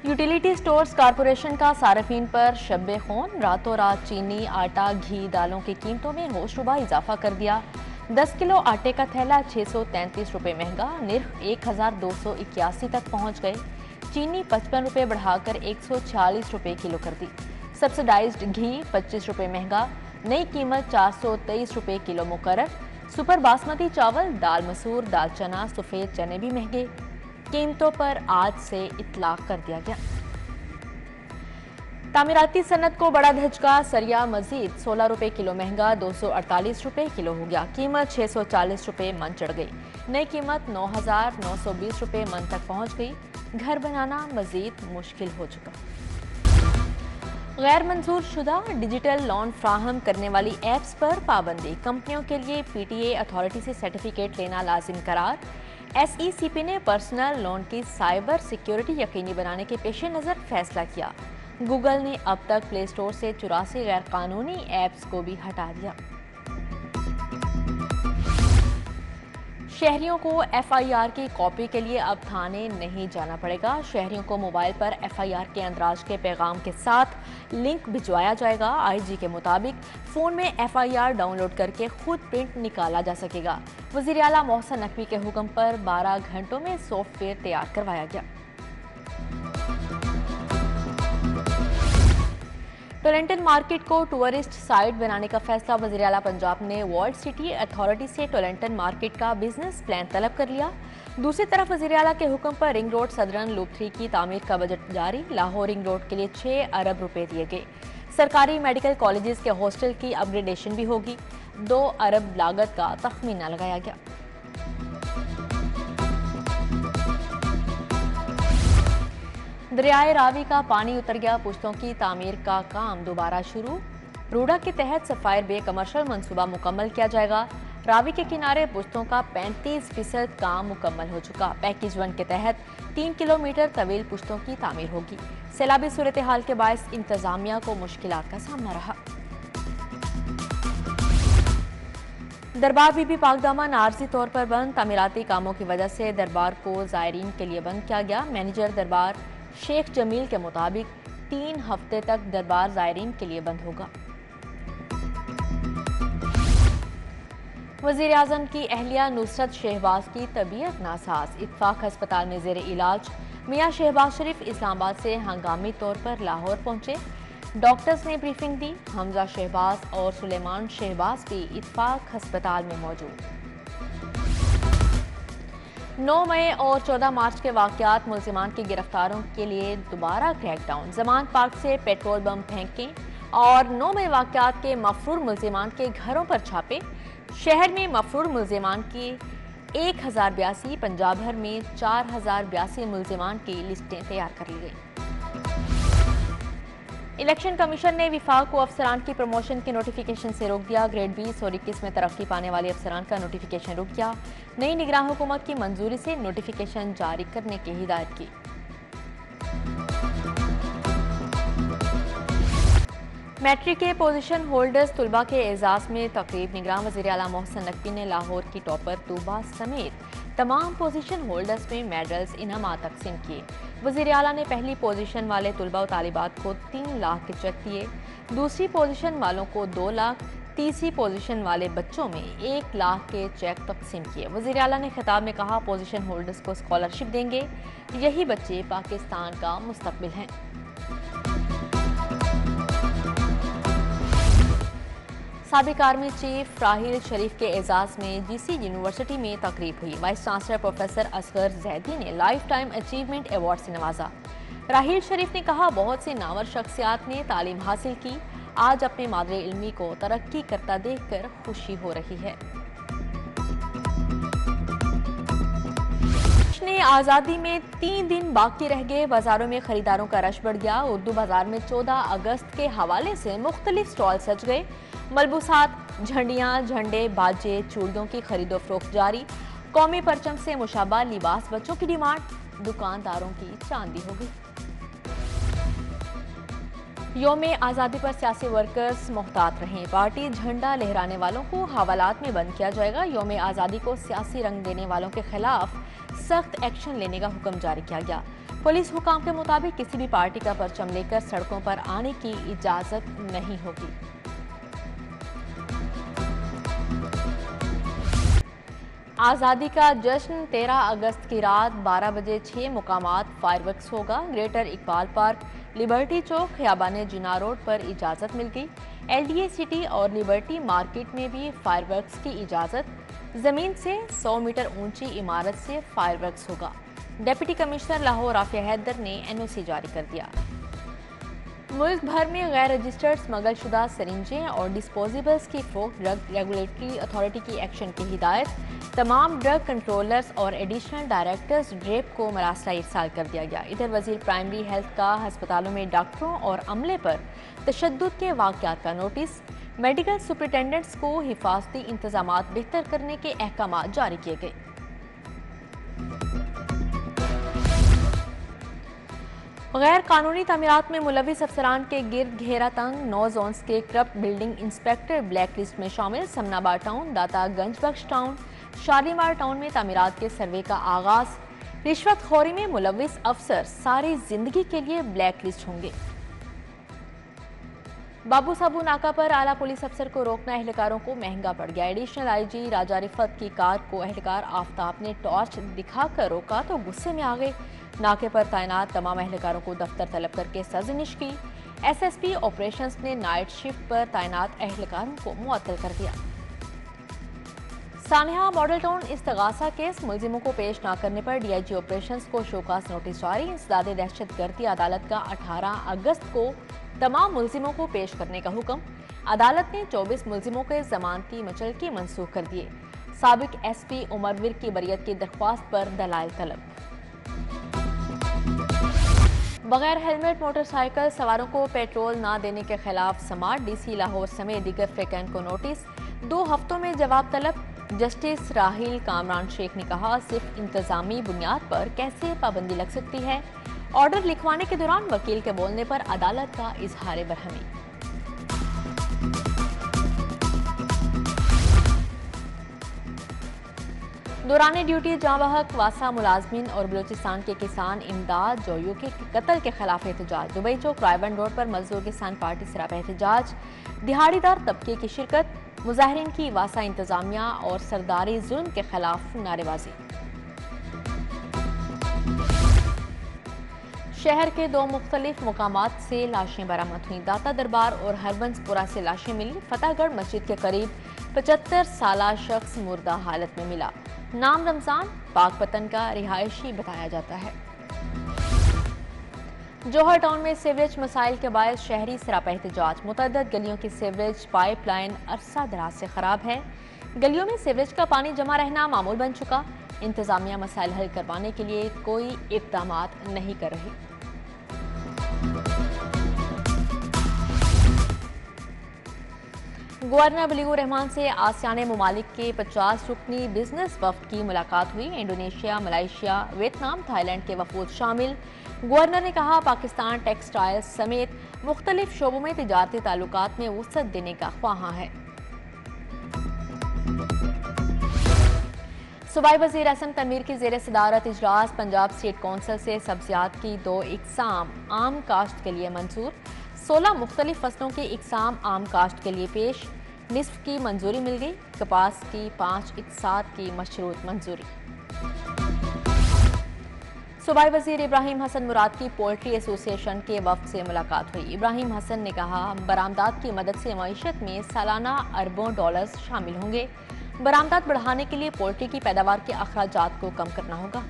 Utility stores corporation का सार्फिन पर शब्बे खून, रातों रात चीनी, आटा, घी, दालों की कीमतों में होशरुबा इजाफा कर दिया। 10 किलो आटे का थैला 633 रुपये महंगा, निर्ख 1281 तक पहुंच गए। चीनी 55 रुपये बढ़ाकर 146 रुपये किलो कर दी। सब्सिडाइज्ड घी 25 रुपये महंगा, नई कीमत 423 रुपये किलो मुकर्रर। सुपर बासमती चावल, दाल मसूर, दाल चना, सफ़ेद चने भी महंगे। कीमतों पर आज से इतलाक कर दिया गया। तामीराती सनत को बड़ा धचका, सरिया मजीद 16 रुपये किलो महंगा, 248 रुपये किलो हो गया। कीमत 640 रुपये मन चढ़ गई। नई कीमत 9,920 रुपये मन तक पहुंच गई। घर बनाना मजीद मुश्किल हो चुका। गैर मंजूर शुदा डिजिटल लोन फ्राहम करने वाली ऐप्स पर पाबंदी, कंपनियों के लिए PTA अथॉरिटी से सर्टिफिकेट लेना लाजिम करार। SECP ने पर्सनल लोन की साइबर सिक्योरिटी यकीनी बनाने के पेश नज़र फैसला किया। गूगल ने अब तक प्ले स्टोर से 84 गैर कानूनी ऐप्स को भी हटा दिया। शहरियों को FIR की कॉपी के लिए अब थाने नहीं जाना पड़ेगा। शहरियों को मोबाइल पर FIR के अंदराज के पैगाम के साथ लिंक भिजवाया जाएगा। IG के मुताबिक फ़ोन में FIR डाउनलोड करके खुद प्रिंट निकाला जा सकेगा। वज़ीर आला मोहसिन नकवी के हुक्म पर 12 घंटों में सॉफ्टवेयर तैयार करवाया गया। टोरंटन मार्केट को टूरिस्ट साइट बनाने का फैसला, वज़ीर आला पंजाब ने वर्ल्ड सिटी अथॉरिटी से टोरंटन मार्केट का बिजनेस प्लान तलब कर लिया। दूसरी तरफ वज़ीर आला के हुक्म पर रिंग रोड सदरन लूप 3 की तामीर का बजट जारी। लाहौर रिंग रोड के लिए 6 अरब रुपए दिए गए। सरकारी मेडिकल कॉलेजेस के हॉस्टल की अपग्रेडेशन भी होगी। 2 अरब लागत का तखमीना लगाया गया। दरियाए रावी का पानी उतर गया, पुश्तों की तामीर का काम दोबारा शुरू। रूडा के तहत सफायर बे कमर्शियल मंसूबा मुकम्मल किया जाएगा। रावी के किनारे पुश्तों का 35% काम मुकम्मल हो चुका। पैकेज 1 के तहत 3 किलोमीटर तवील पुश्तों की तामीर होगी। सैलाबी सूरत हाल के बायस इंतजामिया को मुश्किलात का सामना रहा। दरबार बीबी पाकदामन आर्जी तौर पर बंद, तामीराती कामों की वजह से दरबार को ज़ायरीन के लिए बंद किया गया। मैनेजर दरबार शेख जमील के मुताबिक 3 हफ्ते तक दरबार ज़ायरीन के लिए बंद होगा। वज़ीर आज़म की अहलिया नुसरत शहबाज की तबीयत नासाज, इत्फाक अस्पताल में ज़ेर इलाज। मियां शहबाज शरीफ इस्लामाबाद से हंगामी तौर पर लाहौर पहुंचे। डॉक्टर्स ने ब्रीफिंग दी। हमजा शहबाज और सुलेमान शहबाज भी इत्फाक अस्पताल में मौजूद। 9 मई और 14 मार्च के वाक़यात, मुल्ज़िमान की गिरफ्तारों के लिए दोबारा क्रैकडाउन। जमान पार्क से पेट्रोल बम फेंकें और 9 मई वाक़यात के मफरूर मुल्ज़िमान के घरों पर छापे। शहर में मफरूर मुल्ज़िमान की 1082, पंजाब भर में 4082 मुल्ज़िमान की लिस्टें तैयार कर ली गई। इलेक्शन कमीशन ने विफाक को अफसरान की प्रमोशन के नोटिफिकेशन से रोक दिया। ग्रेड 20 और 21 में तरक्की पाने वाले अफसरान का नोटिफिकेशन रुक गया। नई निगरान हुकूमत की मंजूरी से नोटिफिकेशन जारी करने की हिदायत की। मैट्रिक के पोजीशन होल्डर्स तुलबा के एजाज में तकरीब, निगरान वज़ीर आला मोहसिन नकवी ने लाहौर की टॉपर तूबा समेत तमाम पोजीशन होल्डर्स में मेडल्स इनामात तकसीम किए। वज़ीर आला ने पहली पोजीशन वाले तुलबा और तालिबात को 3 लाख के चेक दिए। दूसरी पोजीशन वालों को 2 लाख, तीसरी पोजीशन वाले बच्चों में 1 लाख के चेक तकसीम किए। वज़ीर आला ने खिताब में कहा, पोजीशन होल्डर्स को स्कॉलरशिप देंगे, यही बच्चे पाकिस्तान का मुस्तकबिल हैं। साबिक आर्मी चीफ राहिल शरीफ के एजाज में GC यूनिवर्सिटी में तकरीब हुई। Vice chancellor professor Asghar Zaidi ने लाइफ टाइम अचीवमेंट अवार्ड से नवाजा। राहिल शरीफ ने कहा, बहुत सी नामवर शख्सियात ने तालीम हासिल की, आज अपने मादरे इल्मी को तरक्की करता देखकर खुशी हो रही है। आज़ादी में 3 दिन बाकी रह गए, बाजारों में खरीदारों का रश बढ़ गया। उर्दू बाजार में 14 अगस्त के हवाले से मुख्तलिफ स्टॉल सज गए। मलबूसात, झंडियाँ, झंडे, बाजे, चूड़ियों की खरीदो फरोख्त जारी। कौमी परचम से मुशाबा लिबास बच्चों की डिमांड, दुकानदारों की चांदी हो गई। यौम आज़ादी पर सियासी वर्कर्स मोहतात रहें, पार्टी झंडा लहराने वालों को हवालात में बंद किया जाएगा। यौम आज़ादी को सियासी रंग देने वालों के खिलाफ सख्त एक्शन लेने का हुक्म जारी किया गया। पुलिस हुकाम के मुताबिक किसी भी पार्टी का परचम लेकर सड़कों पर आने की इजाजत नहीं होगी। आज़ादी का जश्न 13 अगस्त की रात 12 बजे 6 मुकामात फायरवर्क्स होगा। ग्रेटर इकबाल पार्क, लिबर्टी चौक, खियाबान जिना रोड पर इजाज़त मिल गई। LDA सिटी और लिबर्टी मार्केट में भी फायरवर्क्स की इजाज़त। ज़मीन से 100 मीटर ऊंची इमारत से फायरवर्क्स होगा। डिप्टी कमिश्नर लाहौर आफिया हैदर ने NOC जारी कर दिया। मुल्क भर में गैर रजिस्टर्ड स्मगलशुदा सरिंजें और डिस्पोजेबल्स की फोक ड्रग रेगुलेटरी अथॉरिटी की एक्शन की हिदायत। तमाम ड्रग कंट्रोलर्स और एडिशनल डायरेक्टर्स ड्रेप को मरासला इरसाल कर दिया गया। इधर वजीर प्राइमरी हेल्थ का हस्पतालों में डॉक्टरों और अमले पर तशद्दुद के वाक़यात का नोटिस। मेडिकल सुपरिटेंडेंट्स को हिफाजती इंतजामात बेहतर करने के अहकाम जारी किए गए। गैर कानूनी तामीरात में मुलविस अफसरान के गिर्द घेरा तंग। 9 जोन्स के corrupt building inspector black list में शामिल। समनाबाद टाउन, दाता गंज टाउन, शालीमार टाउन में तामीरात के सर्वे का आगाज। रिश्वतखोरी में मुलविस अफसर सारी जिंदगी के लिए ब्लैक लिस्ट होंगे। बाबू साबू नाका पर आला पुलिस अफसर को रोकना एहलकारों को महंगा पड़ गया। एडिशनल IG राजा रिफत की कार को एहलकार आफ्ताब ने टॉर्च दिखाकर रोका तो गुस्से में आ गए। नाके पर तैनात तमाम एहलकारों को दफ्तर तलब करके सजनिश की। SSP ऑपरेशंस ने नाइट शिफ्ट पर तैनात एहलकारों को मुअत्तल कर दिया। सानिया मॉडल टाउन इस्तगासा केस, मुलजिमों को पेश न करने पर DIG ऑपरेशंस को शोकास नोटिस जारी। इंसदादे दहशतगर्दी अदालत का 18 अगस्त को तमाम मुलजिमों को पेश करने का हुक्म। अदालत ने 24 मुलजिमों के जमानती मुचलके मंसूख कर दिए। साबिक SP उमरवीर की बरियत की दरख्वास्त पर दलाइल तलब। बगैर हेलमेट मोटरसाइकिल सवारों को पेट्रोल न देने के खिलाफ समात DC लाहौर समेत दीगर फ्रिकैन को नोटिस। 2 हफ्तों में जवाब तलब। जस्टिस राहिल कामरान शेख ने कहा, सिर्फ इंतजामी बुनियाद पर कैसे पाबंदी लग सकती है। ऑर्डर लिखवाने के दौरान वकील के बोलने पर अदालत का इजहार बरहमी। दौरान ड्यूटी जाँबहक वासा मुलाजमीन और बलूचिस्तान के किसान इमदाद जोयू के कत्ल के खिलाफ एहतजाज। दुबई चौक रायबन रोड पर मजदूर किसान पार्टी सरापा एहतजाज। दिहाड़ीदार तबके की शिरकत। मुजाहिरीन की वासा इंतजामिया और सरदारी जुल्म के खिलाफ नारेबाजी। शहर के 2 मुख्तलिफ मुकामात से लाशें बरामद हुई। दाता दरबार और हरबंसपुरा से लाशें मिली। फतेहगढ़ मस्जिद के करीब 75 साला शख्स मुर्दा हालत में मिला। नाम रमजान, पाकपतन का रिहायशी बताया जाता है। जौहर टाउन में सीवरेज मसाइल के बायस शहरी सरापा एहतजाज। मुतअद्दिद गलियों की सीवरेज पाइपलाइन अरसा दराज से खराब है। गलियों में सीवरेज का पानी जमा रहना मामूल बन चुका। इंतजामिया मसाइल हल करवाने के लिए कोई इक़दामात नहीं कर रही। गवर्नर बलीगुर रहमान से आसियान ममालिक के 50 रुकनी बिजनेस वफ्द की मुलाकात हुई। इंडोनेशिया, मलेशिया, वियतनाम, थाईलैंड के वफूद शामिल। गवर्नर ने कहा, पाकिस्तान टेक्सटाइल समेत मुख्तलिफ शोबों में तिजारती ताल्लुकात में वुसअत देने का ख्वाहां है। सूबाई वज़ीर असम तनवीर की ज़ेर सदारत इजलास। पंजाब स्टेट कौंसिल से सब्जियात की 2 इकसाम आम काश्त के लिए मंजूर। 16 मुख्तलिफ फसलों के इकसाम आम काश्त के लिए पेश। निस्फ की मंजूरी मिल गई। कपास की 5 इकसात की मशरूत मंजूरी। सूबाई वज़ीर इब्राहिम हसन मुराद की पोल्ट्री एसोसिएशन के वफ्द से मुलाकात हुई। इब्राहिम हसन ने कहा, बरामदात की मदद से मईशत में सालाना अरबों डॉलर्स शामिल होंगे। बरामदात बढ़ाने के लिए पोल्ट्री की पैदावार के अखराजात को कम करना होगा।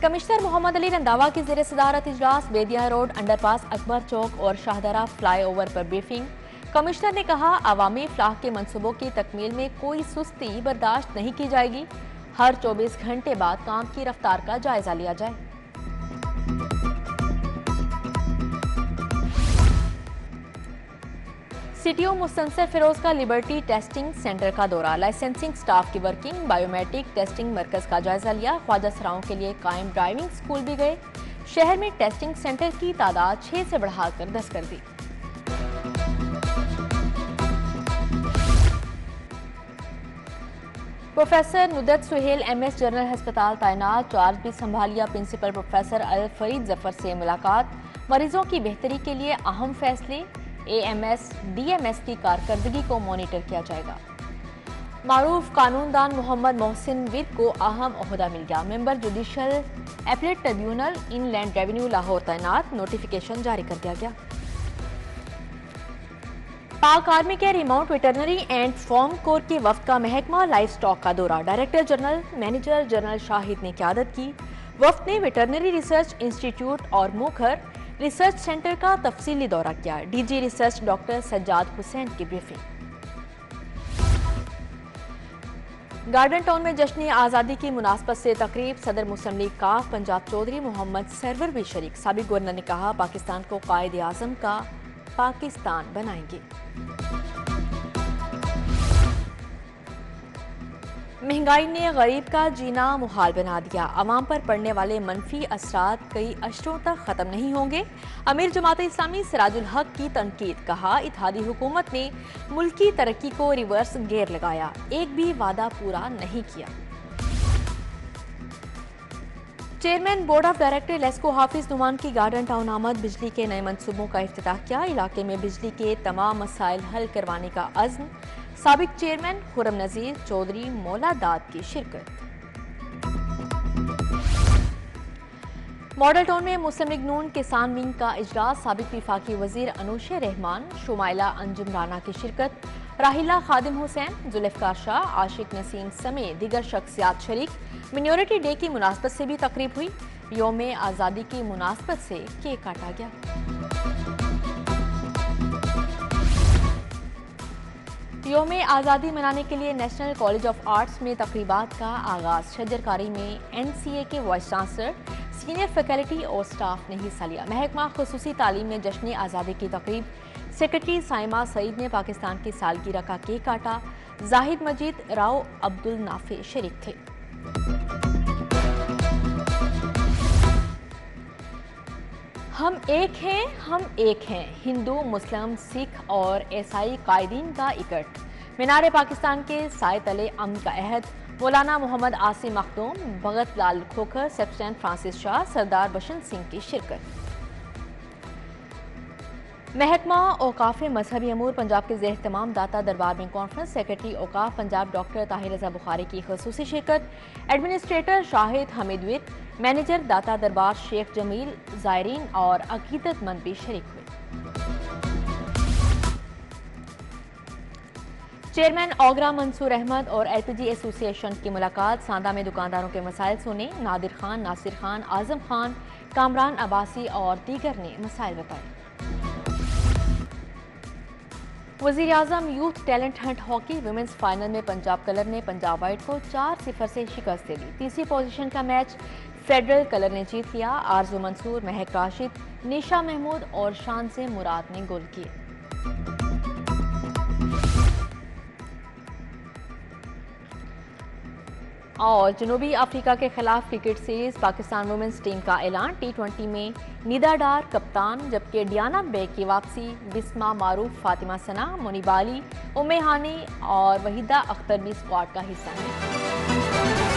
कमिश्नर मोहम्मद अली रंधावा की ज़ेर सदारत इजलास। बेदिया रोड, अंडरपास, अकबर चौक और शाहदरा फ्लाईओवर पर ब्रीफिंग। कमिश्नर ने कहा, अवामी फलाह के मंसूबों की तकमील में कोई सुस्ती बर्दाश्त नहीं की जाएगी। हर 24 घंटे बाद काम की रफ्तार का जायजा लिया जाए। CTO मुस्तनसर फिरोज का लिबर्टी टेस्टिंग सेंटर का दौरा। लाइसेंसिंग स्टाफ की वर्किंग, बायोमेट्रिक टेस्टिंग मरकज का जायजा लिया। ख्वाजा सराओं के लिए कायम ड्राइविंग स्कूल भी गए। शहर में टेस्टिंग सेंटर की तादाद 6 से बढ़ाकर 10 कर दी। प्रोफेसर नुदत सुहेल MS जनरल अस्पताल तैनात, चार्ज भी संभाल लिया। प्रिंसिपल प्रोफेसर अल फरीद जफर से मुलाकात, मरीजों की बेहतरी के लिए अहम फैसले, AMS DMS की कारकर्दगी को मॉनिटर किया जाएगा। मारूफ कानूनदान मोहम्मद मोहसिन विद को अहम ओहदा मिल गया। Member judicial appellate tribunal inland revenue Lahore तैनात, नोटिफिकेशन जारी कर दिया गया। पाक आर्मी के remount veterinary and farm corps के वफ्द का महकमा लाइफ स्टॉक का दौरा, director general manager general Shahid ने क़यादत की। वफ्द ने वेटरनरी रिसर्च इंस्टीट्यूट और मुखर रिसर्च सेंटर का तफसीली दौरा किया। DG research doctor Sajjad Hussain की ब्रीफिंग। गार्डन टाउन में जश्न आज़ादी की मुनासबत से तकरीब, सदर मुस्लिम लीग काफ पंजाब चौधरी मोहम्मद सरवर भी शरीक। साबिक गवर्नर ने कहा, पाकिस्तान को कायद आज़म का पाकिस्तान बनाएंगे। महंगाई ने गरीब का जीना मुहाल बना दिया। अवाम पर पड़ने वाले मनफी असरात कई अशरों तक खत्म नहीं होंगे। अमीर जमात इस्लामी सिराजुल हक की तनकीद, कहा इत्तेहादी हुकूमत ने मुल्की तरक्की को रिवर्स गेयर लगाया, एक भी वादा पूरा नहीं किया। Chairman board of director LESCO Hafiz Numan की गार्डन टाउन आमद, बिजली के नए मनसूबों का इफ्तिताह किया। इलाके में बिजली के तमाम मसाइल हल करवाने का अज़्म, साबिक चेयरमैन खुरम नज़ीर चौधरी मौलादाद की शिरकत। मॉडल टाउन में मुस्लिम लीग नून किसान विंग का इजलास, साबिक विफाकी वजीर अनूशे रहमान, शुमाइला अंजुम राना की शिरकत। राहिला खादिम हुसैन, जुल्फ़िकार शाह, आशिक नसीम समेत दीगर शख्सियात शरीक। मिनोरिटी डे की मुनासबत से भी तकरीब हुई। यौम आज़ादी की मुनासबत से केक काटा गया। यौम आज़ादी मनाने के लिए नेशनल कॉलेज ऑफ आर्ट्स में तकरीबात का आगाज, शजरकारी में NCA के वाइस चांसलर, सीनियर फैकल्टी और स्टाफ ने हिस्सा लिया। महकमा खुसूसी तालीम में जश्न आज़ादी की तकरीब, सेक्रेटरी साइमा सईद ने पाकिस्तान की सालगिरह का केक काटा। जाहिद मजीद राव अब्दुल नाफे शरीक थे। हम एक हैं, हिंदू मुस्लिम सिख और ईसाई कायदीन का इकट्ठ, मीनार पाकिस्तान के साए तले अमन का अहद। मौलाना मोहम्मद आसिम मखदूम, भगत लाल खोखर, सेफ्टेन फ्रांसिस शाह, सरदार बसंत सिंह की शिरकत। महकमा औकाफ मजहबी अमूर पंजाब के ज़ेर तमाम दाता दरबार में कॉन्फ्रेंस, सेक्रेटरी औकाफ पंजाब डॉक्टर ताहिर रजा बुखारी की खसूसी शिरकत। Administrator Shahid Hamid with, manager Data Darbar Sheikh Jameel, ज़ायरीन और अकीदतमंद भी शरीक हुए। चेयरमैन ओगरा मंसूर अहमद और LPG एसोसिएशन की मुलाकात, सांदा में दुकानदारों के मसाइल सुने। नादिर खान, नासिर खान, आजम खान, कामरान अब्बासी और दीगर ने मसाइल बताए। वज़ीर आज़म youth talent hunt hockey women's final में पंजाब कलर ने पंजाब वाइट को 4-0 से शिकस्त दे दी। तीसरी पोजीशन का मैच फेडरल कलर ने जीत लिया। आरजू मंसूर, महक राशिद, निशा महमूद और शान से मुराद ने गोल किए। और जनूबी अफ्रीका के खिलाफ cricket series, Pakistan women's team का ऐलान। T20 में निदा डार कप्तान, जबकि डियाना बेग की वापसी। बिस्मा मारूफ, फातिमा सना, मुनीबाली, उम्मे हानी और वहीदा अख्तर भी स्क्वाड का हिस्सा हैं।